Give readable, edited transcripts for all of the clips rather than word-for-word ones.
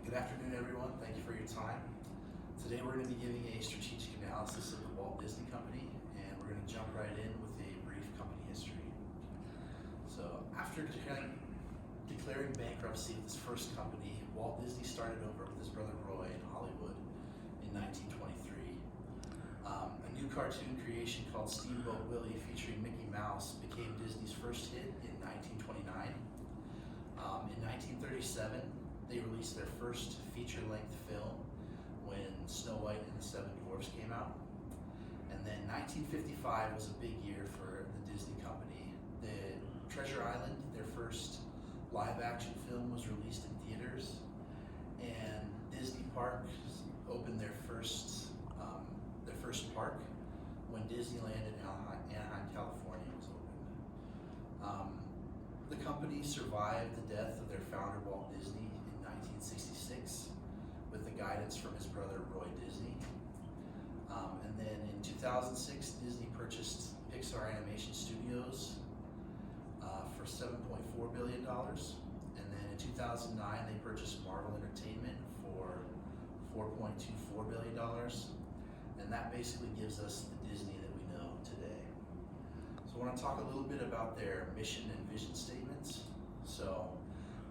Good afternoon, everyone. Thank you for your time. Today we're going to be giving a strategic analysis of the Walt Disney Company, and we're going to jump right in with a brief company history. So, after declaring bankruptcy of his first company, Walt Disney started over with his brother Roy in Hollywood in 1923. A new cartoon creation called Steamboat Willie featuring Mickey Mouse became Disney's first hit in 1929. In 1937, they released their first feature-length film when Snow White and the Seven Dwarfs came out. And then 1955 was a big year for the Disney Company. The Treasure Island, their first live-action film, was released in theaters, and Disney Parks opened their first park when Disneyland in Anaheim, California was opened. The company survived the death of their founder, Walt Disney, in 1966 with the guidance from his brother, Roy Disney. And then in 2006, Disney purchased Pixar Animation Studios for $7.4 billion. And then in 2009, they purchased Marvel Entertainment for $4.24 billion. And that basically gives us the Disney that we know today. So I want to talk a little bit about their mission and vision statements. So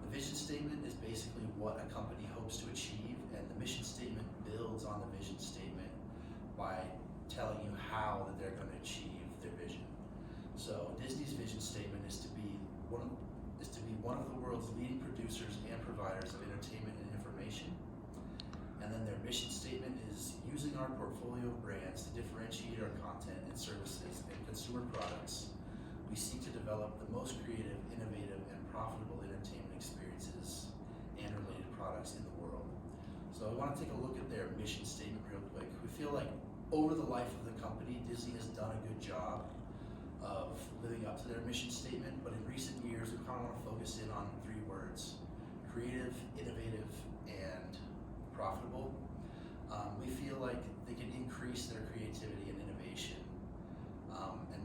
the vision statement is basically what a company hopes to achieve, and the mission statement builds on the vision statement by telling you how that they're going to achieve their vision. So Disney's vision statement is to be one of the world's leading producers and providers of entertainment and information. And then their mission statement is using our portfolio of brands to differentiate our content and services and consumer products. We seek to develop the most creative, innovative, and profitable entertainment experiences and related products in the world. So I want to take a look at their mission statement real quick. We feel like over the life of the company, Disney has done a good job of living up to their mission statement, but in recent years, we kind of want to focus in on three words: creative, innovative, and profitable. We feel like they can increase their creativity and innovation and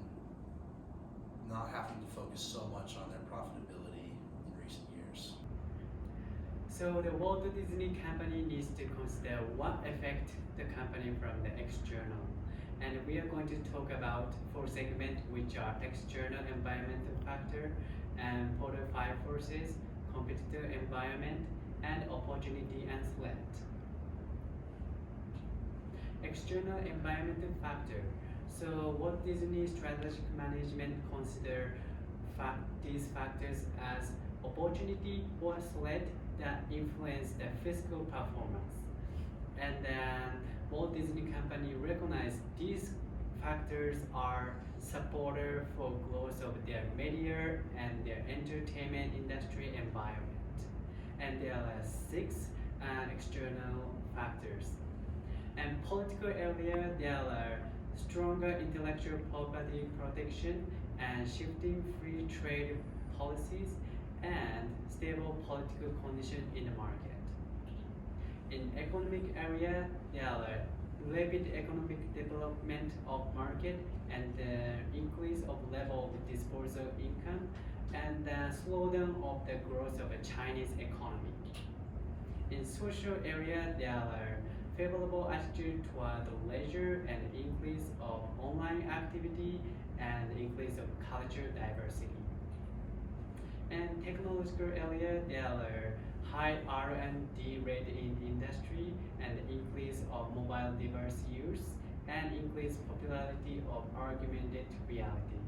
not having to focus so much on their profitability in recent years. So the Walt Disney Company needs to consider what affects the company from the external. And we are going to talk about four segments, which are external environmental factor and total five forces, competitor environment, and opportunity and threat. External environmental factor. So Walt Disney strategic management consider these factors as opportunity or threat that influence the physical performance. And then Walt Disney Company recognize these factors are supporter for growth of their media and their entertainment industry environment. And there are six external factors. And political area, there are stronger intellectual property protection and shifting free trade policies and stable political conditions in the market. In economic area, there are rapid economic development of market and the increase of level of disposable income and the slowdown of the growth of the Chinese economy. In social area, there are favorable attitude toward the leisure and increase of online activity and increase of cultural diversity. And technological area, there are high R&D rate in industry and increase of mobile device use and increased popularity of augmented reality.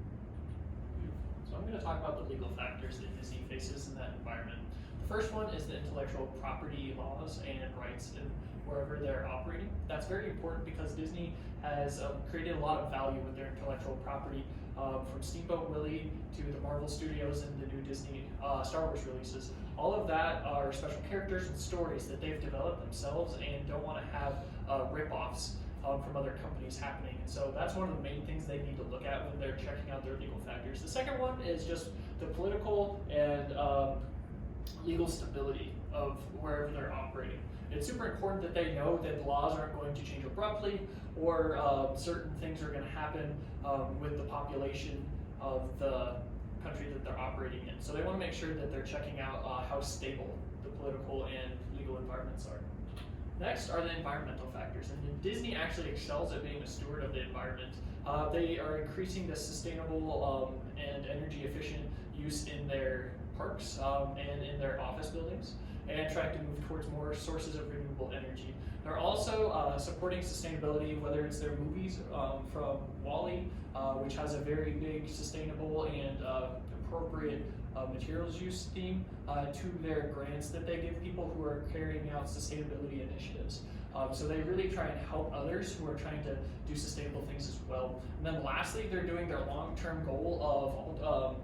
So I'm going to talk about the legal factors that Disney faces in that environment. The first one is the intellectual property laws and rights in wherever they're operating. That's very important because Disney has created a lot of value with their intellectual property, from Steamboat Willie to the Marvel Studios and the new Disney Star Wars releases. All of that are special characters and stories that they've developed themselves and don't want to have rip-offs from other companies happening. And so that's one of the main things they need to look at when they're checking out their legal factors. The second one is just the political and legal stability of wherever they're operating. It's super important that they know that laws aren't going to change abruptly or certain things are going to happen with the population of the country that they're operating in. So they want to make sure that they're checking out how stable the political and legal environments are. Next are the environmental factors, and Disney actually excels at being a steward of the environment. They are increasing the sustainable and energy efficient use in their parks and in their office buildings, and trying to move towards more sources of renewable energy. They're also supporting sustainability, whether it's their movies from WALL-E, which has a very big sustainable and appropriate materials use theme, to their grants that they give people who are carrying out sustainability initiatives. So they really try and help others who are trying to do sustainable things as well. And then lastly, they're doing their long-term goal of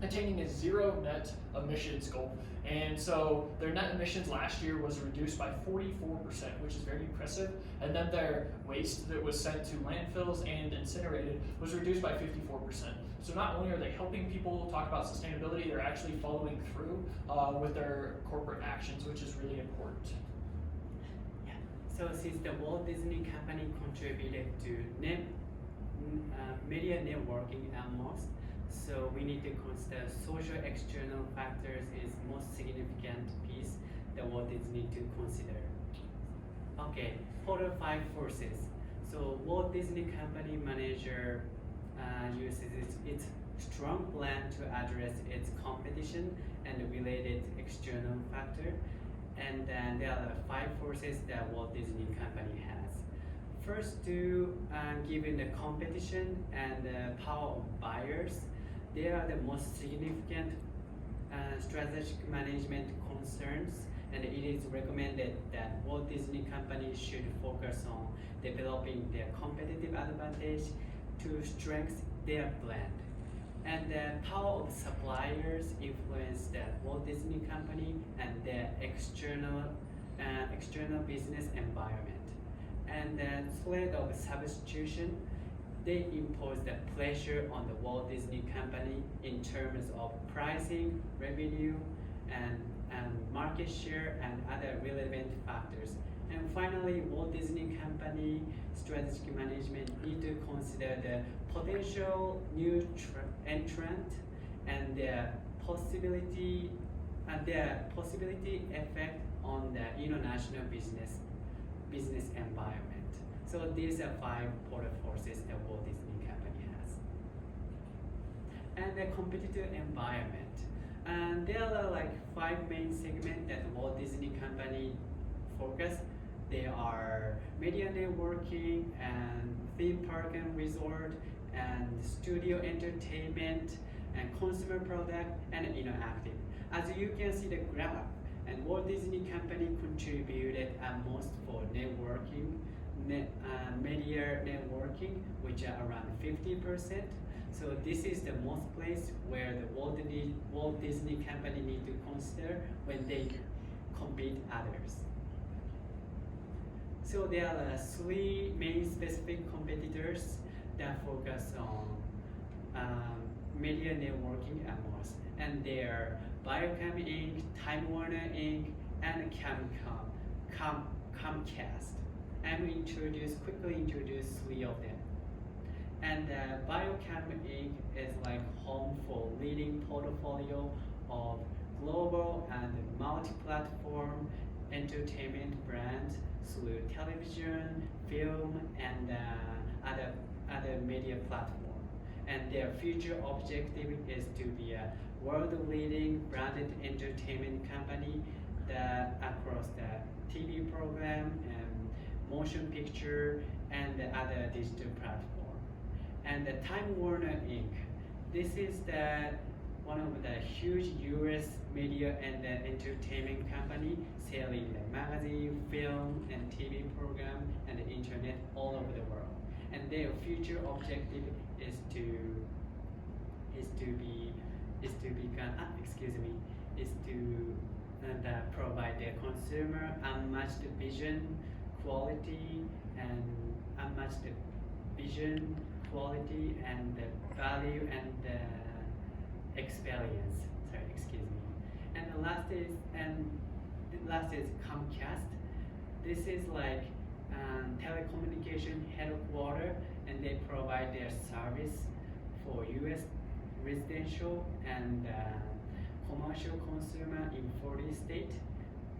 attaining a zero net emissions goal. And so their net emissions last year was reduced by 44%, which is very impressive. And then their waste that was sent to landfills and incinerated was reduced by 54%. So not only are they helping people talk about sustainability, they're actually following through with their corporate actions, which is really important. Yeah. So since the Walt Disney Company contributed to media networking and most, so we need to consider social external factors is most significant piece that Walt Disney need to consider. Okay, for the 5 forces. So Walt Disney Company manager uses its strong plan to address its competition and related external factor. And then there are 5 forces that Walt Disney Company has. First, to given the competition and the power of buyers, they are the most significant strategic management concerns, and it is recommended that Walt Disney Company should focus on developing their competitive advantage to strengthen their brand. And the power of suppliers influence the Walt Disney Company and their external business environment. And the threat of substitution, they impose the pressure on the Walt Disney Company in terms of pricing, revenue, and market share and other relevant factors. And finally, Walt Disney Company strategic management need to consider the potential new entrant and their possibility effect on the international business environment. So these are 5 important forces that Walt Disney Company has. And the competitive environment. And there are like 5 main segments that Walt Disney Company focus. They are media networking and theme park and resort and studio entertainment and consumer product and interactive. As you can see the graph, and Walt Disney Company contributed most for networking, media networking, which are around 50%. So this is the most place where the Walt Disney Company need to consider when they compete others. So there are 3 main specific competitors that focus on media networking at most, and they are Viacom Inc., Time Warner Inc., and Comcast. I'm quickly introduce 3 of them. And Viacom Inc. is like home for leading portfolio of global and multi-platform entertainment brands through television, film, and other media platform. And their future objective is to be a world-leading branded entertainment company that across the TV program and motion picture and the other digital platform. And the Time Warner Inc. This is one of the huge US media and entertainment company selling the magazine, film, and TV program and the internet all over the world. And their future objective is to provide their consumer unmatched vision, quality, and the value and the experience. And the last is Comcast. This is like telecommunication headquarters, and they provide their service for U.S. residential and commercial consumer in 40 states.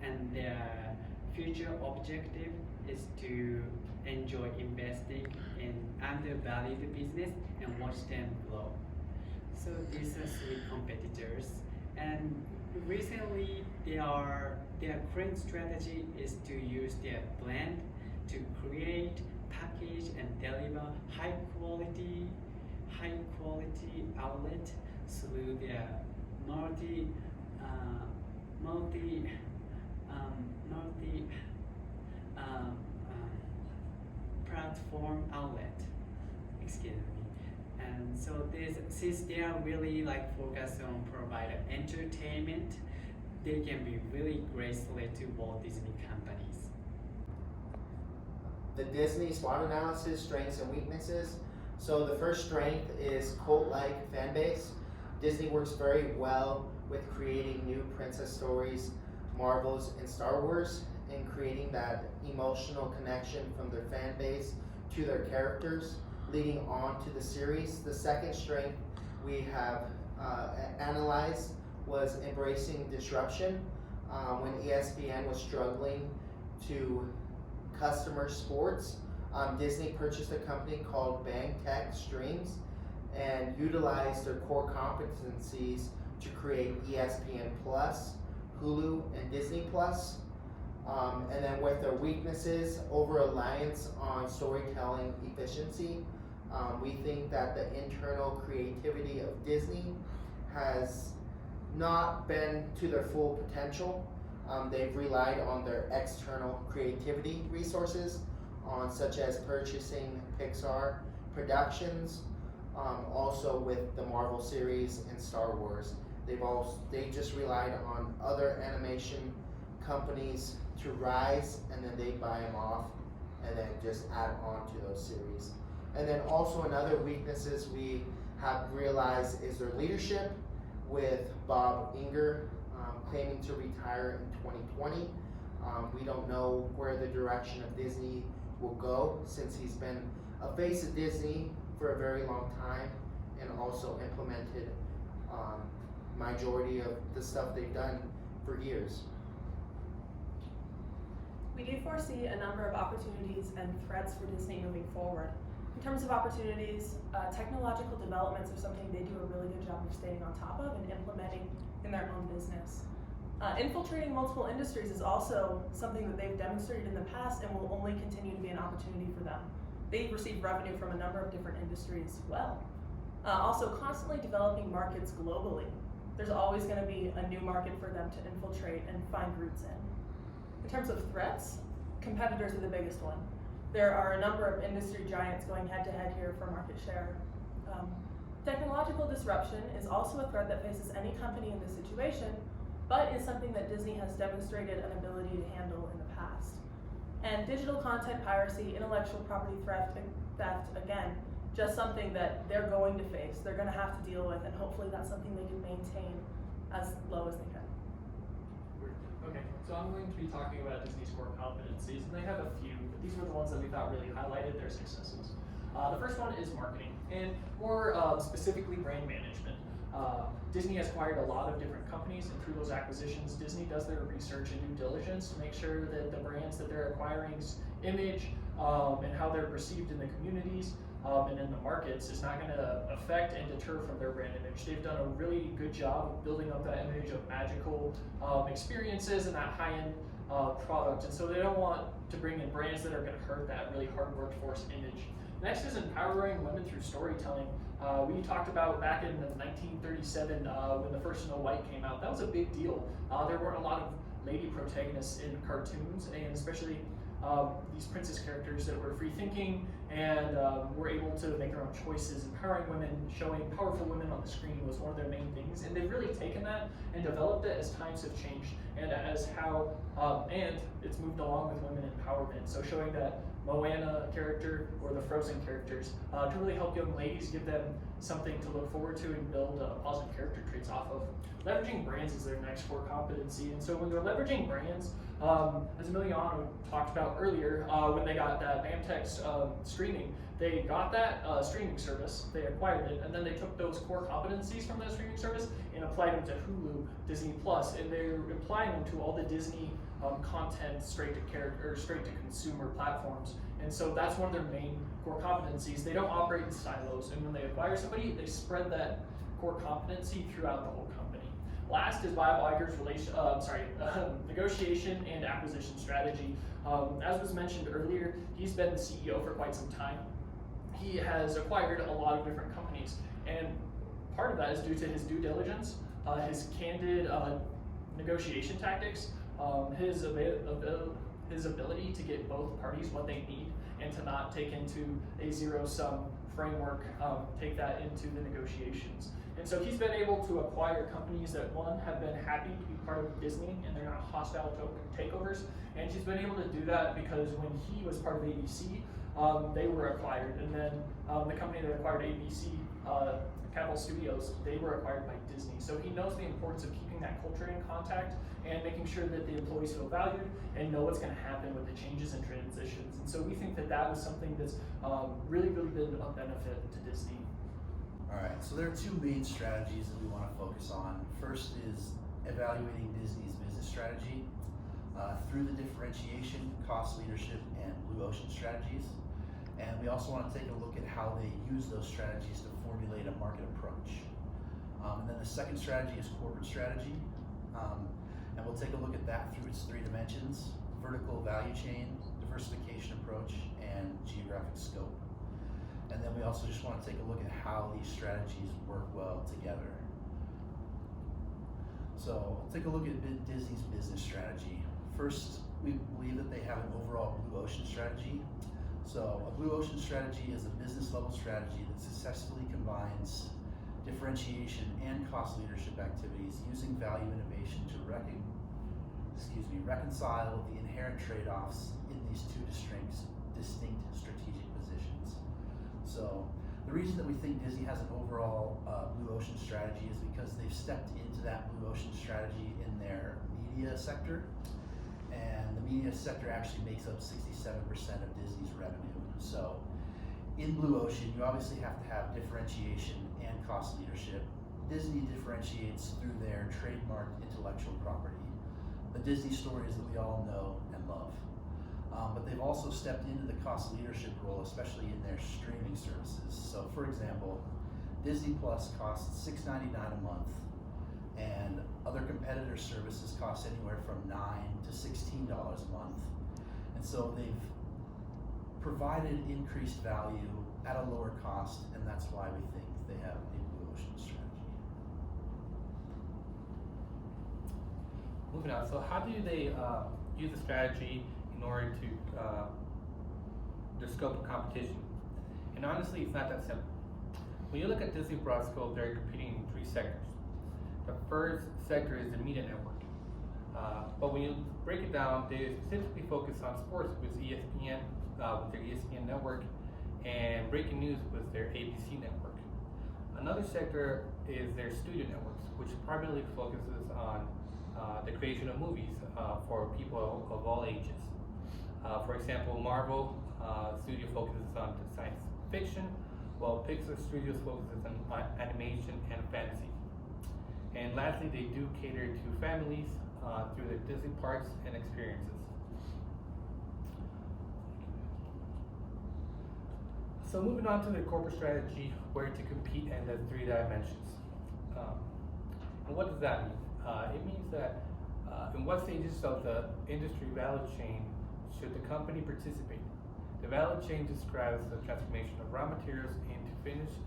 and their future objective is to enjoy investing in undervalued business and watch them grow. So these are three competitors, and recently their current strategy is to use their brand to create, package, and deliver high quality outlet through their multi platform outlet. Excuse me. And so since they are really like focused on provide entertainment, they can be really great select to Walt Disney companies. The Disney SWOT analysis, strengths and weaknesses. So the first strength is cult-like fan base. Disney works very well with creating new princess stories, Marvels, and Star Wars, and creating that emotional connection from their fan base to their characters, leading on to the series. The second strength we have analyzed was embracing disruption. When ESPN was struggling to customer sports, Disney purchased a company called Bang Tech Streams and utilized their core competencies to create ESPN Plus, Hulu, and Disney Plus. And then with their weaknesses, over-reliance on storytelling efficiency. We think that the internal creativity of Disney has not been to their full potential. They've relied on their external creativity resources, such as purchasing Pixar productions, also with the Marvel series and Star Wars. They just relied on other animation companies to rise, and then they buy them off and then just add on to those series. And then also another weaknesses we have realized is their leadership, with Bob Iger claiming to retire in 2020. We don't know where the direction of Disney will go, since he's been a face of Disney for a very long time and also implemented majority of the stuff they've done for years. We do foresee a number of opportunities and threats for Disney moving forward. In terms of opportunities, technological developments are something they do a really good job of staying on top of and implementing in their own business. Infiltrating multiple industries is also something that they've demonstrated in the past and will only continue to be an opportunity for them. They receive revenue from a number of different industries as well. Also, constantly developing markets globally. There's always going to be a new market for them to infiltrate and find roots in. In terms of threats, competitors are the biggest one. There are a number of industry giants going head to head here for market share. Technological disruption is also a threat that faces any company in this situation, but is something that Disney has demonstrated an ability to handle in the past. And digital content piracy, intellectual property theft, again, just something that they're going to face, they're going to have to deal with, and hopefully that's something they can maintain as low as they can. Okay, so I'm going to be talking about Disney's core competencies, and they have a few, but these were the ones that we thought really highlighted their successes. The first one is marketing, and more specifically brand management. Disney has acquired a lot of different companies, and through those acquisitions, Disney does their research and due diligence to make sure that the brands that they're acquiring's image and how they're perceived in the communities and in the markets is not going to affect and deter from their brand image. They've done a really good job of building up that image of magical experiences and that high-end product, and so they don't want to bring in brands that are going to hurt that really hard workforce image. Next is empowering women through storytelling. We talked about back in 1937 when the first Snow White came out. That was a big deal. There weren't a lot of lady protagonists in cartoons, and especially these princess characters that were free thinking and were able to make their own choices. Empowering women, showing powerful women on the screen was one of their main things, and they've really taken that and developed it as times have changed and as how and it's moved along with women empowerment. So showing that Moana character or the Frozen characters to really help young ladies, give them something to look forward to and build positive character traits off of. Leveraging brands is their next core competency, and so when they're leveraging brands, as Emiliano talked about earlier, when they got that BAMTech streaming, they got that streaming service, they acquired it, and then they took those core competencies from that streaming service and applied them to Hulu, Disney Plus, and they're applying them to all the Disney content straight to consumer platforms. And so that's one of their main core competencies. They don't operate in silos, and when they acquire somebody, they spread that core competency throughout the whole company. Last is Bob Iger's negotiation and acquisition strategy. As was mentioned earlier, he's been the CEO for quite some time. He has acquired a lot of different companies, and part of that is due to his due diligence, his candid negotiation tactics, his ability to get both parties what they need and to not take into a zero-sum framework, take that into the negotiations. And so he's been able to acquire companies that, one, have been happy to be part of Disney and they're not hostile takeovers, and she's been able to do that because when he was part of ABC, they were acquired, and then the company that acquired ABC, Capital Studios, they were acquired by Disney. So he knows the importance of keeping that culture in contact and making sure that the employees feel valued and know what's going to happen with the changes and transitions. And so we think that that was something that's really been a benefit to Disney. All right, so there are two main strategies that we want to focus on. First is evaluating Disney's business strategy through the differentiation, cost leadership, and blue ocean strategies. And we also want to take a look at how they use those strategies to formulate a market approach. And then the second strategy is corporate strategy. And we'll take a look at that through its three dimensions: vertical value chain, diversification approach, and geographic scope. And then we also just want to take a look at how these strategies work well together. So take a look at Disney's business strategy. First, we believe that they have an overall blue ocean strategy. So a blue ocean strategy is a business level strategy that successfully combines differentiation and cost leadership activities using value innovation to reconcile the inherent trade-offs in these two distinct strategic positions. So the reason that we think Disney has an overall blue ocean strategy is because they've stepped into that blue ocean strategy in their media sector. And the media sector actually makes up 67% of Disney's revenue. So in blue ocean, you obviously have to have differentiation and cost leadership. Disney differentiates through their trademarked intellectual property, the Disney stories that we all know and love. But they've also stepped into the cost leadership role, especially in their streaming services. So for example, Disney Plus costs $6.99 a month, and other competitor services cost anywhere from $9 to $16 a month. And so they've provided increased value at a lower cost, and that's why we think they have a blue ocean strategy. Moving on, so how do they use the strategy in order to the scope of competition? And honestly, it's not that simple. When you look at Disney broad scope, they're competing in three sectors. The first sector is the media network. But when you break it down, they specifically focus on sports with ESPN, with their ESPN network, and breaking news with their ABC network. Another sector is their studio networks, which primarily focuses on the creation of movies for people of all ages. For example, Marvel Studio focuses on science fiction, while Pixar Studios focuses on animation and fantasy. And lastly, they do cater to families through their Disney parks and experiences. So moving on to the corporate strategy, where to compete and the three dimensions. And what does that mean? It means that in what stages of the industry value chain should the company participate? The value chain describes the transformation of raw materials into finished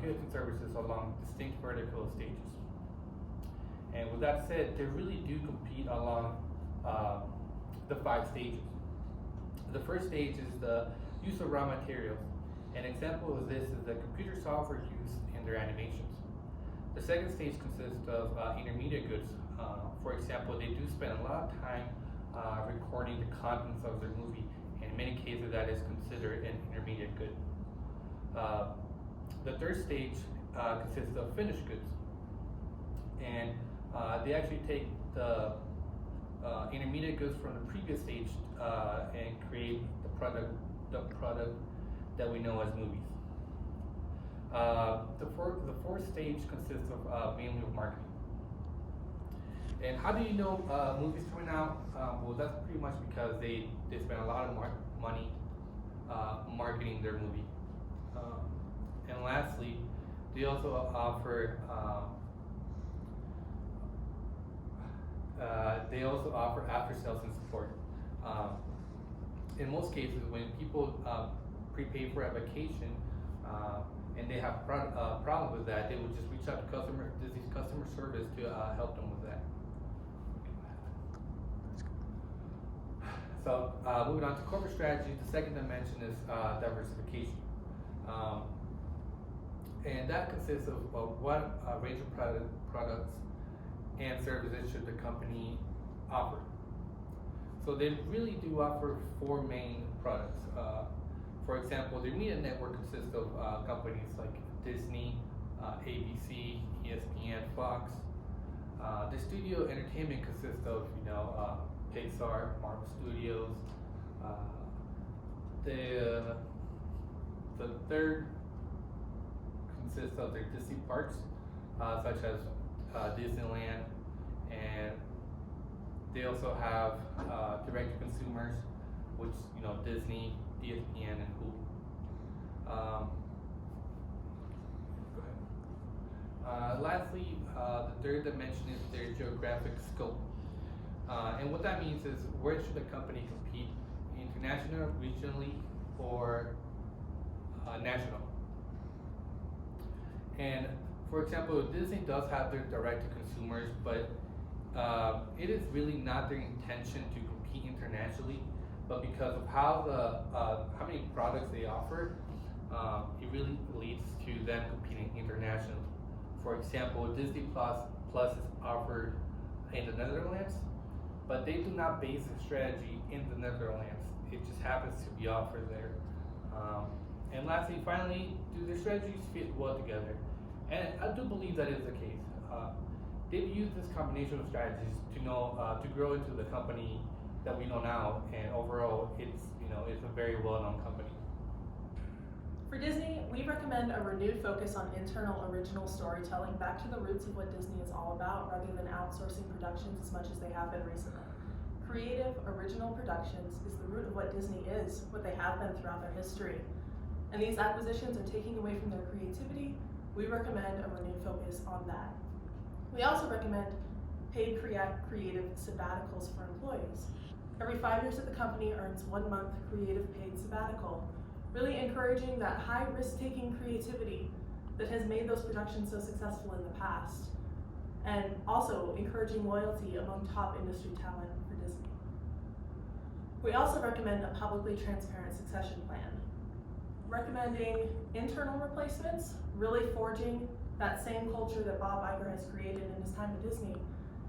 goods and services along distinct vertical stages. And with that said, they really do compete along the 5 stages. The first stage is the use of raw materials. An example of this is the computer software used in their animations. The second stage consists of intermediate goods. For example, they do spend a lot of time recording the contents of their movie and in many cases that is considered an intermediate good. The third stage consists of finished goods, and they actually take the intermediate goods from the previous stage and create the product that we know as movies. The fourth stage consists of mainly of marketing. And how do you know movies coming out? Well, that's pretty much because they spend a lot of money marketing their movie. And lastly, they also offer after sales and support. In most cases, when people prepay for a vacation and they have problem with that, they would just reach out to Disney's customer service to help them with that. So moving on to corporate strategy, the second dimension is diversification. And that consists of what range of products and services should the company offer. So they really do offer four main products. For example, their media network consists of companies like Disney, ABC, ESPN, Fox. The studio entertainment consists of Pixar, Marvel Studios. The third consists of their Disney parks, such as Disneyland, and they also have direct to consumers, which Disney, ESPN, and Hulu. Lastly, the third dimension is their geographic scope. And what that means is where should the company compete, international, regionally, or national. And for example, Disney does have their direct to consumers, but it is really not their intention to compete internationally, but because of how many products they offer, it really leads to them competing internationally. For example, Disney Plus is offered in the Netherlands, but they do not base their strategy in the Netherlands. It just happens to be offered there. And lastly, finally, do their strategies fit well together? And I do believe that is the case. They've used this combination of strategies to grow into the company that we know now, and overall, it's a very well-known company. For Disney, we recommend a renewed focus on internal original storytelling back to the roots of what Disney is all about, rather than outsourcing productions as much as they have been recently. Creative, original productions is the root of what Disney is, what they have been throughout their history. And these acquisitions are taking away from their creativity. We recommend a renewed focus on that. We also recommend paid creative sabbaticals for employees. Every 5 years at the company earns 1 month creative paid sabbatical, really encouraging that high risk-taking creativity that has made those productions so successful in the past, and also encouraging loyalty among top industry talent for Disney. We also recommend a publicly transparent succession plan, recommending internal replacements, really forging that same culture that Bob Iger has created in his time at Disney,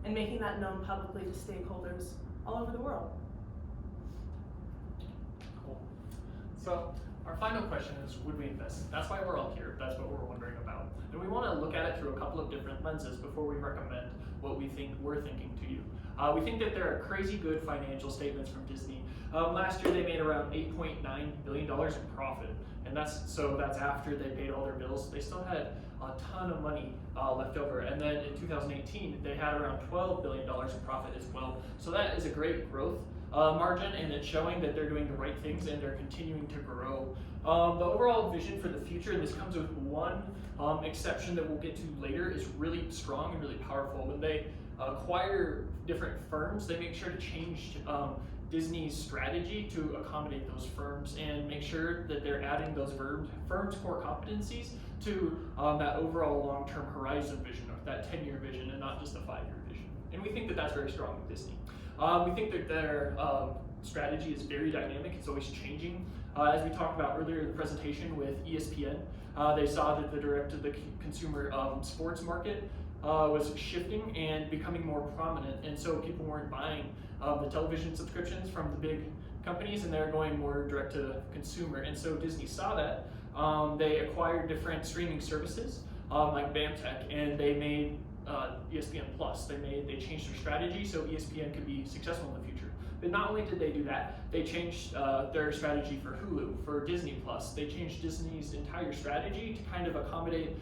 and making that known publicly to stakeholders all over the world. Cool. So our final question is, would we invest? That's why we're all here. That's what we're wondering about. And we want to look at it through a couple of different lenses before we recommend what we're thinking to you. We think that there are crazy good financial statements from Disney. Last year they made around $8.9 billion in profit, and that's after they paid all their bills. They still had a ton of money left over, and then in 2018 they had around $12 billion in profit as well. So that is a great growth margin, and it's showing that they're doing the right things and they're continuing to grow. The overall vision for the future, and this comes with one exception that we'll get to later, is really strong and really powerful. When they acquire different firms, they make sure to change Disney's strategy to accommodate those firms and make sure that they're adding those firms' core competencies to that overall long-term horizon vision, or that 10-year vision, and not just a 5-year vision. And we think that that's very strong with Disney. We think that their strategy is very dynamic. It's always changing. As we talked about earlier in the presentation with ESPN, they saw that the direct-to-the-consumer sports market was shifting and becoming more prominent, and so people weren't buying the television subscriptions from the big companies, and they're going more direct to consumer. And so Disney saw that. They acquired different streaming services like BAMTech, and they made ESPN Plus. They changed their strategy so ESPN could be successful in the future. But not only did they do that, they changed their strategy for Hulu, for Disney Plus. They changed Disney's entire strategy to kind of accommodate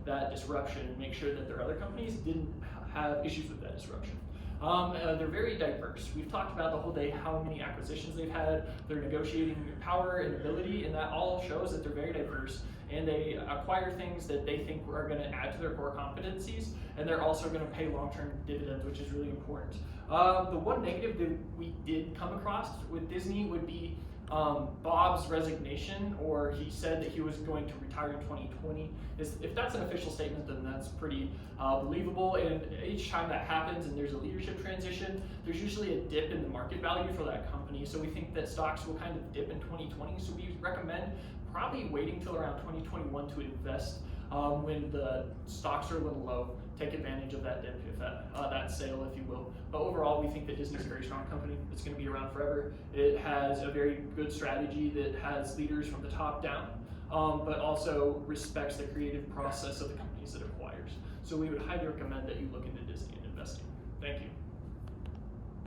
that disruption and make sure that their other companies didn't have issues with that disruption. They're very diverse. We've talked about the whole day how many acquisitions they've had, their negotiating power and ability, and that all shows that they're very diverse. And they acquire things that they think are going to add to their core competencies, and they're also going to pay long-term dividends, which is really important. The one negative that we did come across with Disney would be Bob's resignation, or he said that he was going to retire in 2020. If that's an official statement, then that's pretty believable. And each time that happens and there's a leadership transition, there's usually a dip in the market value for that company. So we think that stocks will kind of dip in 2020. So we recommend probably waiting till around 2021 to invest when the stocks are a little low. Take advantage of that dip, if that sale, if you will. But overall, we think that Disney's a very strong company. It's going to be around forever. It has a very good strategy that has leaders from the top down, but also respects the creative process of the companies it acquires. So we would highly recommend that you look into